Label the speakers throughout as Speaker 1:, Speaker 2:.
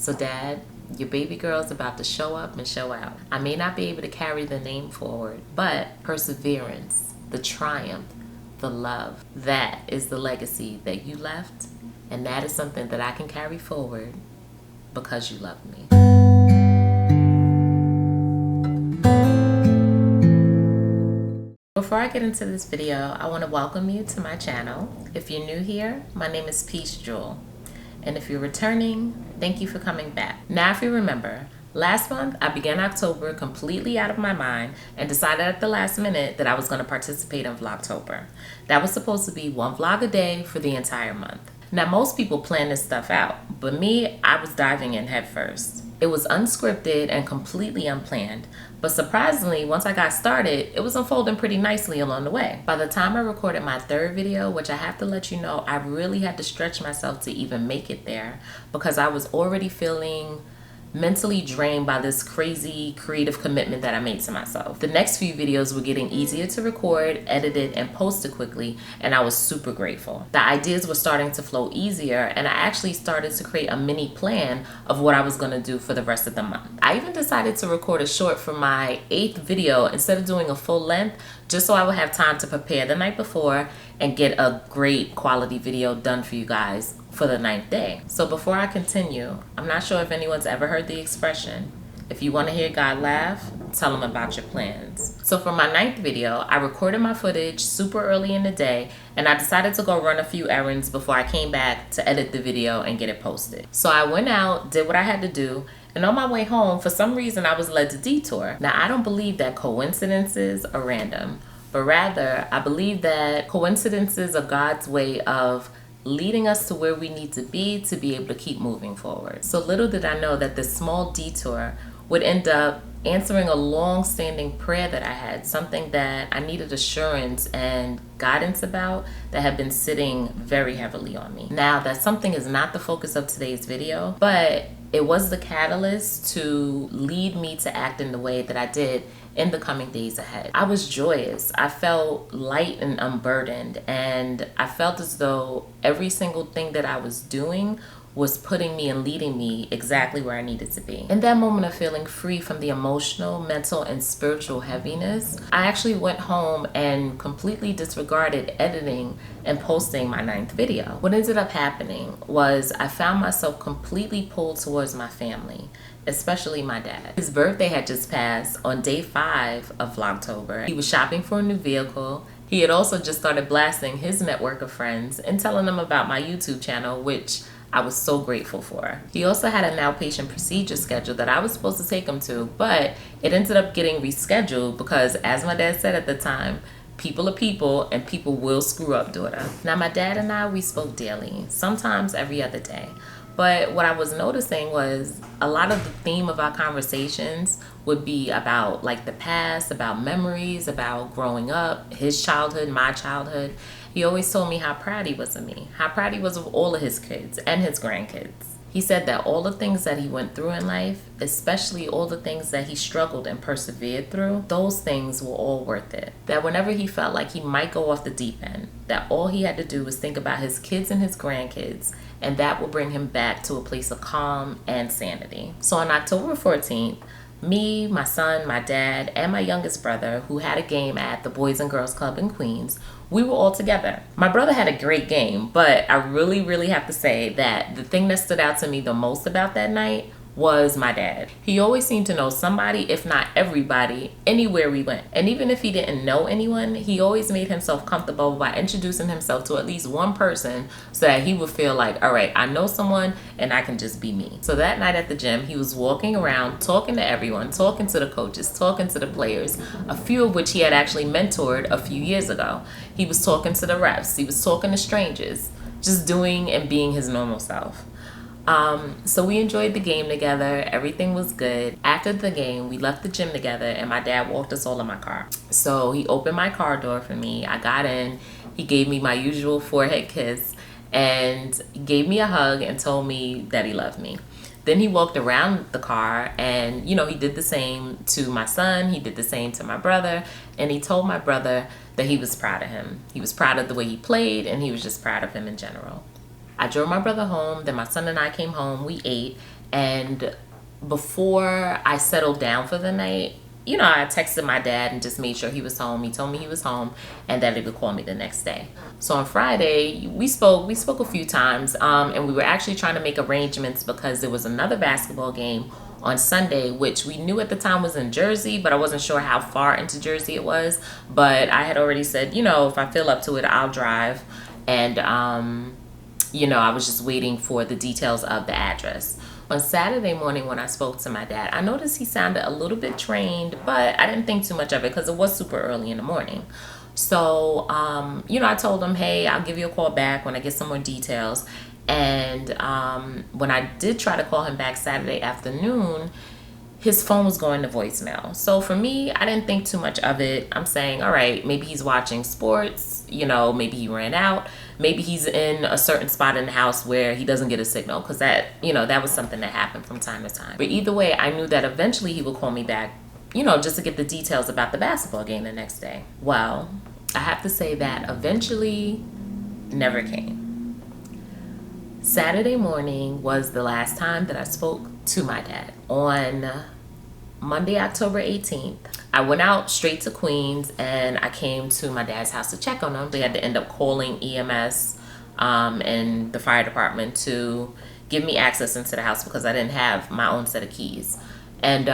Speaker 1: So Dad, your baby girl's about to show up and show out. I may not be able to carry the name forward, but perseverance, the triumph, the love, that is the legacy that you left, and that is something that I can carry forward because you love me. Before I get into this video, I want to welcome you to my channel. If you're new here, my name is Peace Jewel. And if you're returning, thank you for coming back. Now, if you remember, last month I began October completely out of my mind and decided at the last minute that I was going to participate in Vlogtober. That was supposed to be one vlog a day for the entire month. Now, most people plan this stuff out, but me, I was diving in head first. It was unscripted and completely unplanned, but surprisingly, once I got started, it was unfolding pretty nicely along the way. By the time I recorded my third video, which I have to let you know, I really had to stretch myself to even make it there because I was already feeling mentally drained by this crazy creative commitment that I made to myself. The next few videos were getting easier to record, edited, and posted quickly, and I was super grateful. The ideas were starting to flow easier, and I actually started to create a mini plan of what I was gonna do for the rest of the month. I even decided to record a short for my 8th video instead of doing a full length, just so I would have time to prepare the night before and get a great quality video done for you guys for the 9th day. So before I continue, I'm not sure if anyone's ever heard the expression, if you want to hear God laugh, tell them about your plans. So for my 9th video, I recorded my footage super early in the day, and I decided to go run a few errands before I came back to edit the video and get it posted. So I went out, did what I had to do, and on my way home, for some reason, I was led to detour. Now, I don't believe that coincidences are random, but rather, I believe that coincidences are God's way of leading us to where we need to be able to keep moving forward. So little did I know that this small detour would end up answering a long-standing prayer that I had, something that I needed assurance and guidance about that had been sitting very heavily on me. Now, that something is not the focus of today's video, but it was the catalyst to lead me to act in the way that I did in the coming days ahead. I was joyous. I felt light and unburdened, and I felt as though every single thing that I was doing was putting me and leading me exactly where I needed to be. In that moment of feeling free from the emotional, mental, and spiritual heaviness, I actually went home and completely disregarded editing and posting my 9th video. What ended up happening was I found myself completely pulled towards my family, especially my dad. His birthday had just passed on day 5 of Vlogtober. He was shopping for a new vehicle. He had also just started blasting his network of friends and telling them about my YouTube channel, which I was so grateful for. He also had an outpatient procedure schedule that I was supposed to take him to, but it ended up getting rescheduled because, as my dad said at the time, people are people and people will screw up, daughter. Now, my dad and I, we spoke daily, sometimes every other day. But what I was noticing was a lot of the theme of our conversations would be about like the past, about memories, about growing up, his childhood, my childhood. He always told me how proud he was of me, how proud he was of all of his kids and his grandkids. He said that all the things that he went through in life, especially all the things that he struggled and persevered through, those things were all worth it. That whenever he felt like he might go off the deep end, that all he had to do was think about his kids and his grandkids, and that will bring him back to a place of calm and sanity. So on October 14th, me, my son, my dad, and my youngest brother, who had a game at the Boys and Girls Club in Queens, we were all together. My brother had a great game, but I really have to say that the thing that stood out to me the most about that night was my dad. He always seemed to know somebody, if not everybody, anywhere we went. And even if he didn't know anyone, he always made himself comfortable by introducing himself to at least one person so that he would feel like, all right, I know someone and I can just be me. So that night at the gym, he was walking around, talking to everyone, talking to the coaches, talking to the players, a few of which he had actually mentored a few years ago. He was talking to the refs, he was talking to strangers, just doing and being his normal self. So we enjoyed the game together. Everything was good. After the game, we left the gym together and my dad walked us all in my car. So he opened my car door for me. I got in. He gave me my usual forehead kiss and gave me a hug and told me that he loved me. Then he walked around the car and, you know, he did the same to my son. He did the same to my brother. And he told my brother that he was proud of him. He was proud of the way he played and he was just proud of him in general. I drove my brother home. Then my son and I came home. We ate. And before I settled down for the night, I texted my dad and just made sure he was home. He told me he was home and that he would call me the next day. So on Friday, we spoke a few times, and we were actually trying to make arrangements because there was another basketball game on Sunday, which we knew at the time was in Jersey, but I wasn't sure how far into Jersey it was. But I had already said, if I feel up to it, I'll drive. And, I was just waiting for the details of the address. On Saturday morning when I spoke to my dad, I noticed he sounded a little bit trained, but I didn't think too much of it because it was super early in the morning. So, I told him, hey, I'll give you a call back when I get some more details. And when I did try to call him back Saturday afternoon, his phone was going to voicemail. So for me, I didn't think too much of it. I'm saying, all right, maybe he's watching sports, maybe he ran out. Maybe he's in a certain spot in the house where he doesn't get a signal, because that was something that happened from time to time. But either way, I knew that eventually he would call me back, just to get the details about the basketball game the next day. Well, I have to say that eventually never came. Saturday morning was the last time that I spoke to my dad. On Monday, October 18th, I went out straight to Queens and I came to my dad's house to check on him. They had to end up calling EMS and the fire department to give me access into the house because I didn't have my own set of keys. And,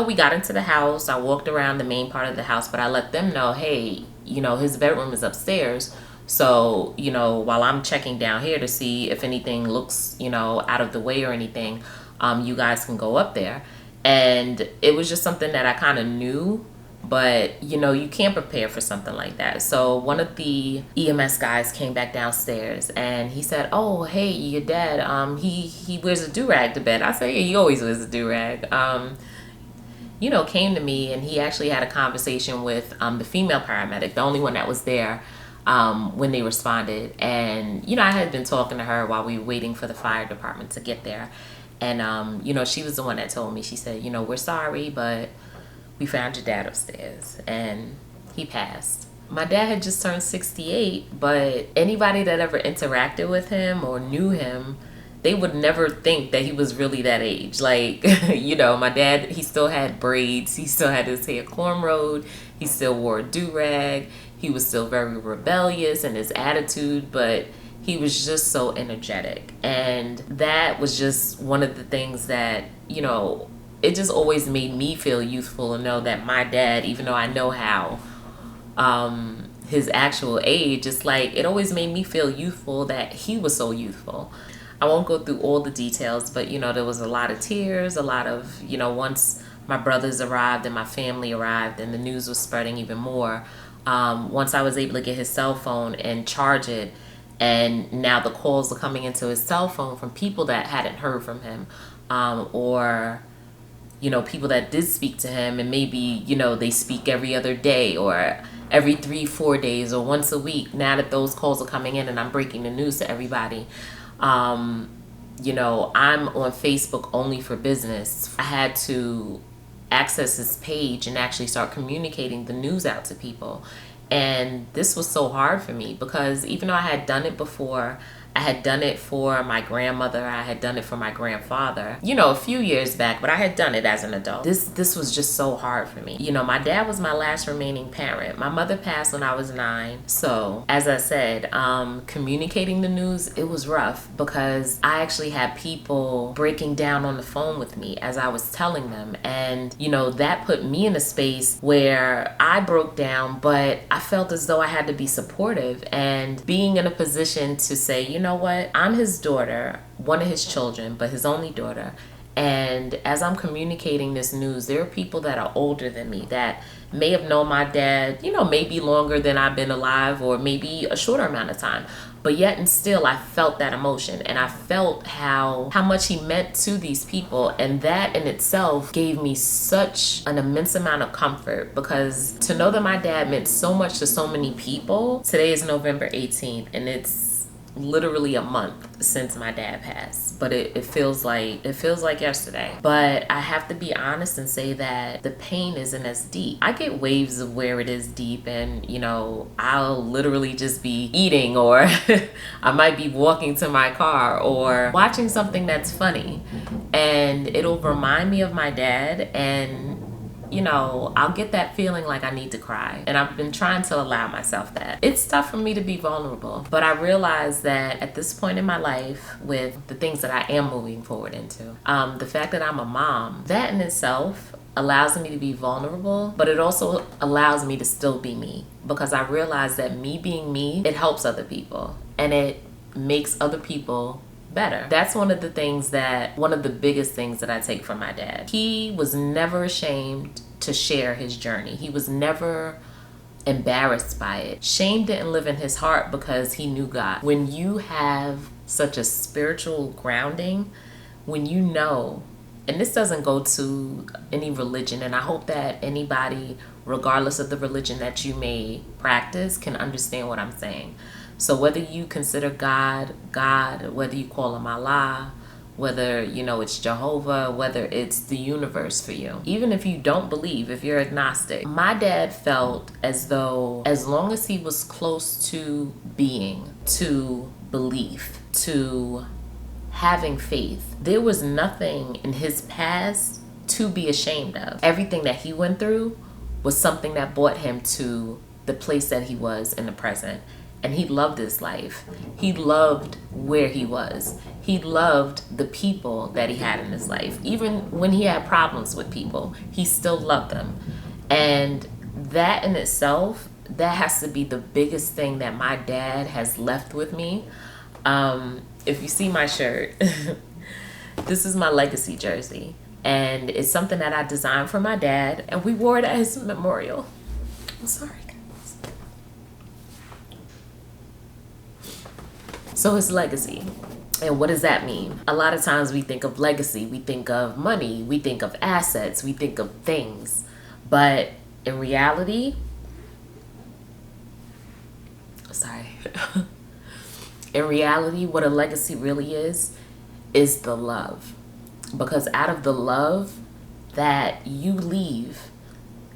Speaker 1: we got into the house. I walked around the main part of the house, but I let them know, hey, his bedroom is upstairs. So, while I'm checking down here to see if anything looks, out of the way or anything, you guys can go up there. And it was just something that I kind of knew, but you can't prepare for something like that. So one of the EMS guys came back downstairs and he said, oh, hey, your dad, he wears a do-rag to bed. I said, yeah, he always wears a do-rag. Came to me and he actually had a conversation with the female paramedic, the only one that was there when they responded. And, I had been talking to her while we were waiting for the fire department to get there. And, she was the one that told me, she said, we're sorry, but we found your dad upstairs and he passed. My dad had just turned 68, but anybody that ever interacted with him or knew him, they would never think that he was really that age. Like, my dad, he still had braids. He still had his hair cornrowed. He still wore a do-rag. He was still very rebellious in his attitude, but he was just so energetic. And that was just one of the things that, it just always made me feel youthful to know that my dad, even though I know how his actual age, it's like it always made me feel youthful that he was so youthful. I won't go through all the details, but there was a lot of tears, a lot of, once my brothers arrived and my family arrived and the news was spreading even more, once I was able to get his cell phone and charge it, and now the calls are coming into his cell phone from people that hadn't heard from him, or people that did speak to him and maybe, they speak every other day or every 3-4 days or once a week. Now that those calls are coming in and I'm breaking the news to everybody, I'm on Facebook only for business. I had to access his page and actually start communicating the news out to people. And this was so hard for me because even though I had done it before, I had done it for my grandmother, I had done it for my grandfather, a few years back, but I had done it as an adult. This was just so hard for me. My dad was my last remaining parent. My mother passed when I was 9. So as I said, communicating the news, it was rough because I actually had people breaking down on the phone with me as I was telling them. And, that put me in a space where I broke down, but I felt as though I had to be supportive and being in a position to say, you know what, I'm his daughter, one of his children, but his only daughter. And as I'm communicating this news, there are people that are older than me that may have known my dad, maybe longer than I've been alive or maybe a shorter amount of time. But yet and still, I felt that emotion and I felt how much he meant to these people. And that in itself gave me such an immense amount of comfort because to know that my dad meant so much to so many people. Today is November 18th and it's literally a month since my dad passed, but it feels like yesterday. But I have to be honest and say that the pain isn't as deep. I get waves of where it is deep, and I'll literally just be eating, or I might be walking to my car or watching something that's funny, and it'll remind me of my dad, and I'll get that feeling like I need to cry. And I've been trying to allow myself that. It's tough for me to be vulnerable, but I realize that at this point in my life, with the things that I am moving forward into, the fact that I'm a mom, that in itself allows me to be vulnerable, but it also allows me to still be me, because I realize that me being me, it helps other people, and it makes other people better. That's one of the biggest things that I take from my dad. He was never ashamed to share his journey. He was never embarrassed by it. Shame didn't live in his heart because he knew God. When you have such a spiritual grounding, when and this doesn't go to any religion, and I hope that anybody, regardless of the religion that you may practice, can understand what I'm saying. So whether you consider God, whether you call him Allah, whether it's Jehovah, whether it's the universe for you, even if you don't believe, if you're agnostic, my dad felt as though as long as he was close to being, to belief, to having faith, there was nothing in his past to be ashamed of. Everything that he went through was something that brought him to the place that he was in the present. And he loved his life. He loved where he was. He loved the people that he had in his life. Even when he had problems with people, he still loved them. And that in itself, that has to be the biggest thing that my dad has left with me. If you see my shirt, this is my legacy jersey. And it's something that I designed for my dad, and we wore it at his memorial. I'm sorry. So his legacy. And what does that mean? A lot of times we think of legacy, we think of money, we think of assets, we think of things. But in reality, what a legacy really is the love. Because out of the love that you leave,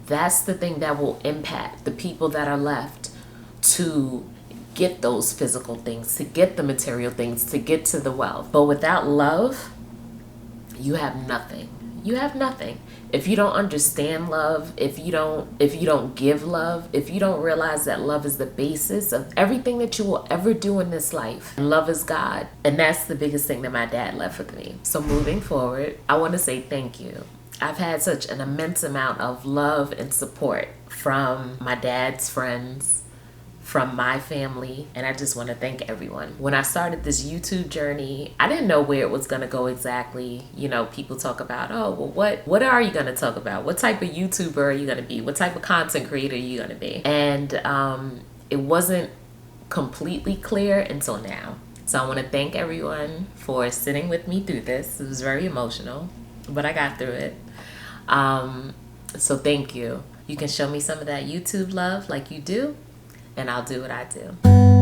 Speaker 1: that's the thing that will impact the people that are left to get those physical things, to get the material things, to get to the wealth. But without love, you have nothing. You have nothing. If you don't understand love, if you don't give love, if you don't realize that love is the basis of everything that you will ever do in this life, and love is God. And that's the biggest thing that my dad left with me. So moving forward, I want to say thank you. I've had such an immense amount of love and support from my dad's friends, from my family, and I just want to thank everyone. When I started this YouTube journey, I didn't know where it was going to go exactly. People talk about, oh, well, what are you going to talk about? What type of YouTuber are you going to be? What type of content creator are you going to be? And it wasn't completely clear until now. So I want to thank everyone for sitting with me through this. It was very emotional, but I got through it. So thank you. You can show me some of that YouTube love like you do, and I'll do what I do.